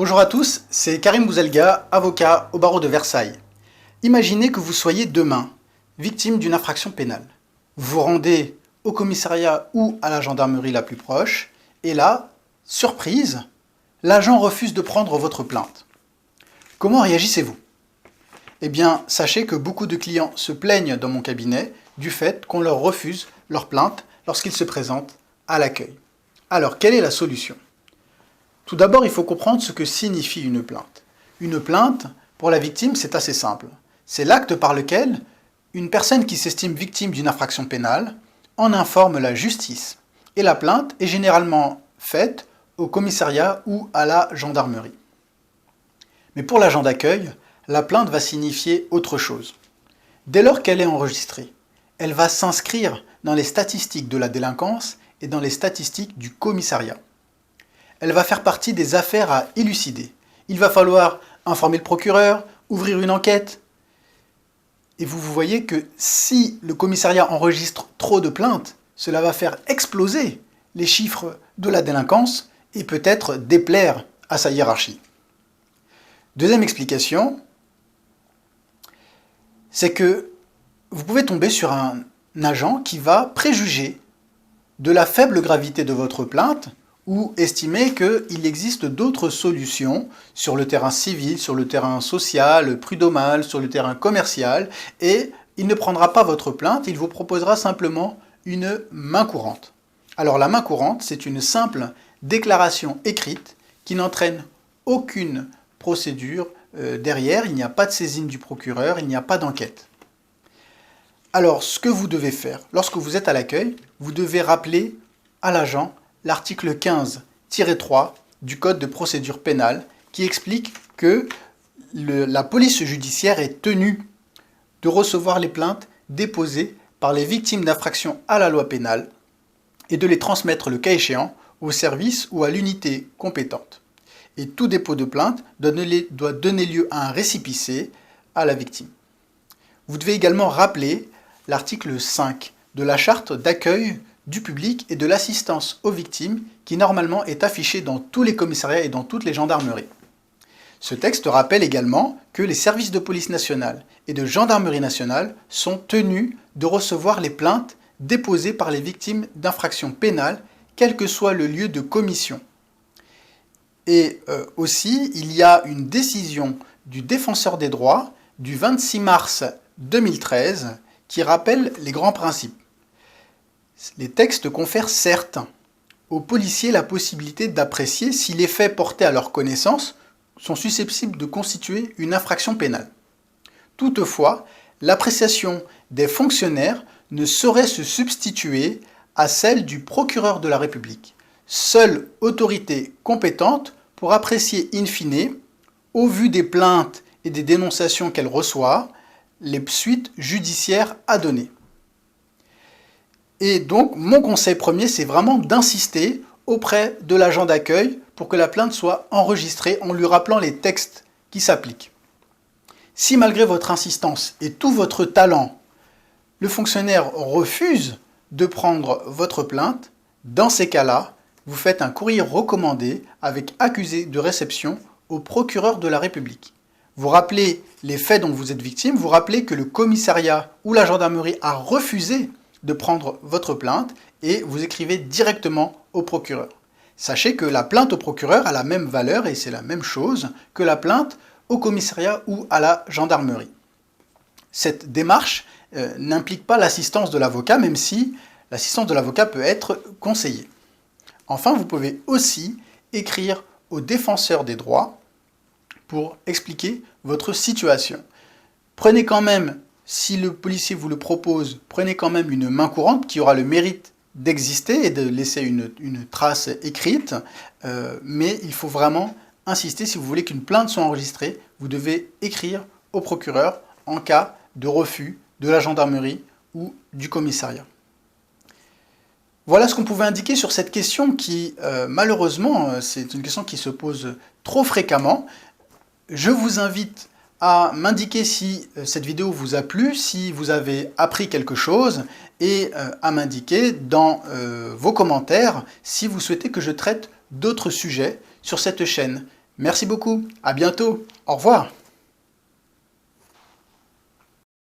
Bonjour à tous, c'est Karim Bouzelga, avocat au barreau de Versailles. Imaginez que vous soyez demain victime d'une infraction pénale. Vous vous rendez au commissariat ou à la gendarmerie la plus proche, et là, surprise, l'agent refuse de prendre votre plainte. Comment réagissez-vous? Eh bien, sachez que beaucoup de clients se plaignent dans mon cabinet du fait qu'on leur refuse leur plainte lorsqu'ils se présentent à l'accueil. Alors, quelle est la solution? Tout d'abord, il faut comprendre ce que signifie une plainte. Une plainte, pour la victime, c'est assez simple. C'est l'acte par lequel une personne qui s'estime victime d'une infraction pénale en informe la justice. Et la plainte est généralement faite au commissariat ou à la gendarmerie. Mais pour l'agent d'accueil, la plainte va signifier autre chose. Dès lors qu'elle est enregistrée, elle va s'inscrire dans les statistiques de la délinquance et dans les statistiques du commissariat. Elle va faire partie des affaires à élucider. Il va falloir informer le procureur, ouvrir une enquête. Et vous voyez que si le commissariat enregistre trop de plaintes, cela va faire exploser les chiffres de la délinquance et peut-être déplaire à sa hiérarchie. Deuxième explication, c'est que vous pouvez tomber sur un agent qui va préjuger de la faible gravité de votre plainte ou estimer qu'il existe d'autres solutions sur le terrain civil, sur le terrain social, prud'homal, sur le terrain commercial, et il ne prendra pas votre plainte, il vous proposera simplement une main courante. Alors la main courante, c'est une simple déclaration écrite qui n'entraîne aucune procédure derrière, il n'y a pas de saisine du procureur, il n'y a pas d'enquête. Alors ce que vous devez faire, lorsque vous êtes à l'accueil, vous devez rappeler à l'agent l'article 15-3 du Code de procédure pénale qui explique que la police judiciaire est tenue de recevoir les plaintes déposées par les victimes d'infractions à la loi pénale et de les transmettre le cas échéant au service ou à l'unité compétente. Et tout dépôt de plainte doit donner lieu à un récépissé à la victime. Vous devez également rappeler l'article 5 de la charte d'accueil du public et de l'assistance aux victimes qui normalement est affiché dans tous les commissariats et dans toutes les gendarmeries. Ce texte rappelle également que les services de police nationale et de gendarmerie nationale sont tenus de recevoir les plaintes déposées par les victimes d'infractions pénales, quel que soit le lieu de commission. Et aussi, il y a une décision du défenseur des droits du 26 mars 2013 qui rappelle les grands principes. Les textes confèrent certes aux policiers la possibilité d'apprécier si les faits portés à leur connaissance sont susceptibles de constituer une infraction pénale. Toutefois, l'appréciation des fonctionnaires ne saurait se substituer à celle du procureur de la République, seule autorité compétente pour apprécier in fine, au vu des plaintes et des dénonciations qu'elle reçoit, les suites judiciaires à donner. Et donc, mon conseil premier, c'est vraiment d'insister auprès de l'agent d'accueil pour que la plainte soit enregistrée en lui rappelant les textes qui s'appliquent. Si malgré votre insistance et tout votre talent, le fonctionnaire refuse de prendre votre plainte, dans ces cas-là, vous faites un courrier recommandé avec accusé de réception au procureur de la République. Vous rappelez les faits dont vous êtes victime, vous rappelez que le commissariat ou la gendarmerie a refusé de prendre votre plainte et vous écrivez directement au procureur. Sachez que la plainte au procureur a la même valeur et c'est la même chose que la plainte au commissariat ou à la gendarmerie. Cette démarche n'implique pas l'assistance de l'avocat, même si l'assistance de l'avocat peut être conseillée. Enfin, vous pouvez aussi écrire au défenseur des droits pour expliquer votre situation. Prenez quand même, si le policier vous le propose, prenez quand même une main courante qui aura le mérite d'exister et de laisser une trace écrite, mais il faut vraiment insister, si vous voulez qu'une plainte soit enregistrée, vous devez écrire au procureur en cas de refus de la gendarmerie ou du commissariat. Voilà ce qu'on pouvait indiquer sur cette question qui, malheureusement, c'est une question qui se pose trop fréquemment. Je vous invite à m'indiquer si cette vidéo vous a plu, si vous avez appris quelque chose, et à m'indiquer dans vos commentaires si vous souhaitez que je traite d'autres sujets sur cette chaîne. Merci beaucoup, à bientôt, au revoir.